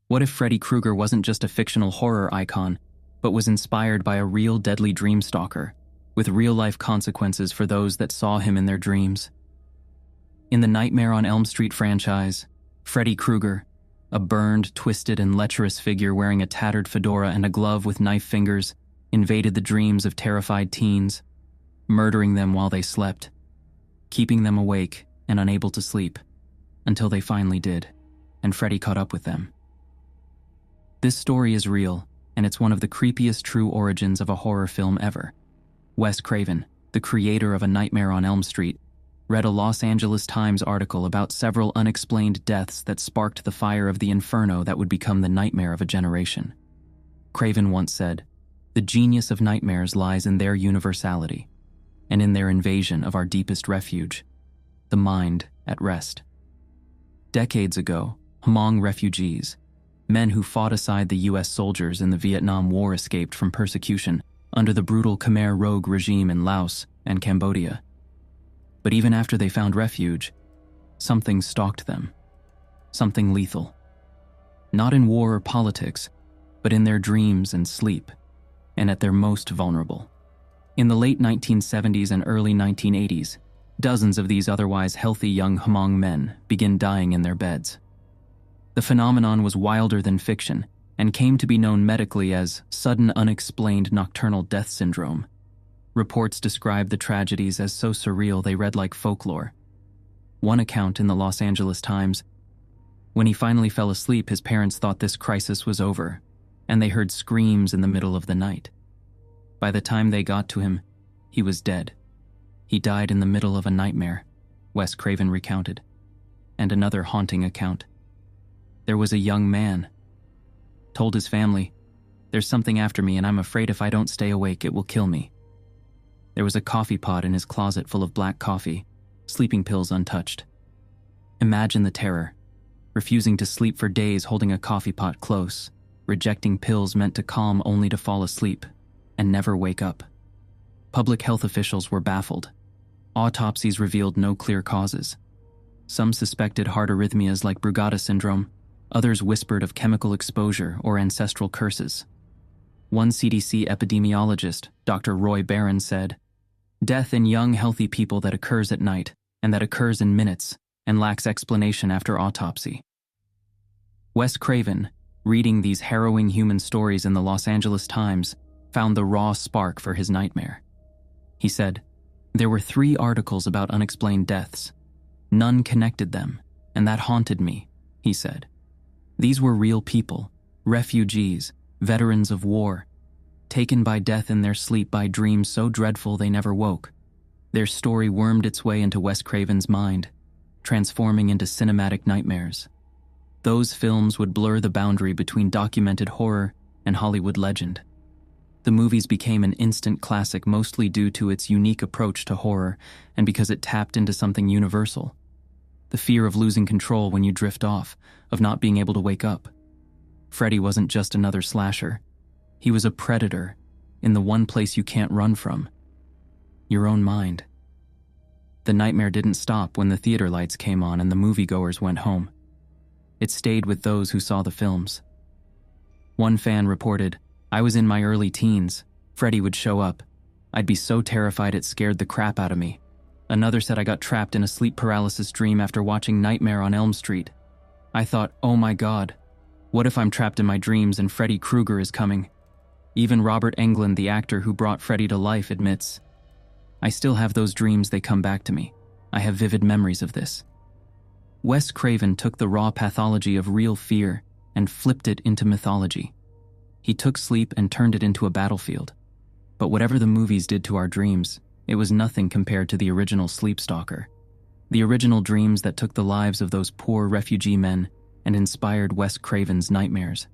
What if Freddy Krueger wasn't just a fictional horror icon, but was inspired by a real deadly dream stalker, with real-life consequences for those that saw him in their dreams? In the Nightmare on Elm Street franchise, Freddy Krueger, a burned, twisted, and lecherous figure wearing a tattered fedora and a glove with knife fingers, invaded the dreams of terrified teens, murdering them while they slept, keeping them awake and unable to sleep, until they finally did, and Freddy caught up with them. This story is real, and it's one of the creepiest true origins of a horror film ever. Wes Craven, the creator of A Nightmare on Elm Street, read a Los Angeles Times article about several unexplained deaths that sparked the fire of the inferno that would become the nightmare of a generation. Craven once said, "The genius of nightmares lies in their universality, and in their invasion of our deepest refuge, the mind at rest." Decades ago, Hmong refugees, men who fought aside the U.S. soldiers in the Vietnam War, escaped from persecution under the brutal Khmer Rouge regime in Laos and Cambodia. But even after they found refuge, something stalked them. Something lethal. Not in war or politics, but in their dreams and sleep, and at their most vulnerable. In the late 1970s and early 1980s, dozens of these otherwise healthy young Hmong men began dying in their beds. The phenomenon was wilder than fiction and came to be known medically as sudden unexplained nocturnal death syndrome. Reports described the tragedies as so surreal they read like folklore. One account in the Los Angeles Times: when he finally fell asleep, his parents thought this crisis was over, and they heard screams in the middle of the night. By the time they got to him, he was dead. He died in the middle of a nightmare, Wes Craven recounted. And another haunting account. There was a young man. Told his family, "There's something after me and I'm afraid if I don't stay awake it will kill me." There was a coffee pot in his closet full of black coffee, sleeping pills untouched. Imagine the terror, refusing to sleep for days holding a coffee pot close, rejecting pills meant to calm only to fall asleep and never wake up. Public health officials were baffled. Autopsies revealed no clear causes. Some suspected heart arrhythmias like Brugada syndrome, others whispered of chemical exposure or ancestral curses. One CDC epidemiologist, Dr. Roy Barron, said, "Death in young, healthy people that occurs at night, and that occurs in minutes, and lacks explanation after autopsy." Wes Craven, reading these harrowing human stories in the Los Angeles Times, found the raw spark for his nightmare. He said, "There were 3 articles about unexplained deaths. None connected them, and that haunted me," he said. These were real people, refugees, veterans of war, taken by death in their sleep by dreams so dreadful they never woke. Their story wormed its way into Wes Craven's mind, transforming into cinematic nightmares. Those films would blur the boundary between documented horror and Hollywood legend. The movies became an instant classic mostly due to its unique approach to horror and because it tapped into something universal. The fear of losing control when you drift off, of not being able to wake up. Freddy wasn't just another slasher. He was a predator in the one place you can't run from: your own mind. The nightmare didn't stop when the theater lights came on and the moviegoers went home. It stayed with those who saw the films. One fan reported, "I was in my early teens. Freddy would show up. I'd be so terrified it scared the crap out of me." Another said, "I got trapped in a sleep paralysis dream after watching Nightmare on Elm Street. I thought, oh my God, what if I'm trapped in my dreams and Freddy Krueger is coming?" Even Robert Englund, the actor who brought Freddy to life, admits, "I still have those dreams, they come back to me. I have vivid memories of this." Wes Craven took the raw pathology of real fear and flipped it into mythology. He took sleep and turned it into a battlefield. But whatever the movies did to our dreams, it was nothing compared to the original Sleep Stalker. The original dreams that took the lives of those poor refugee men and inspired Wes Craven's nightmares.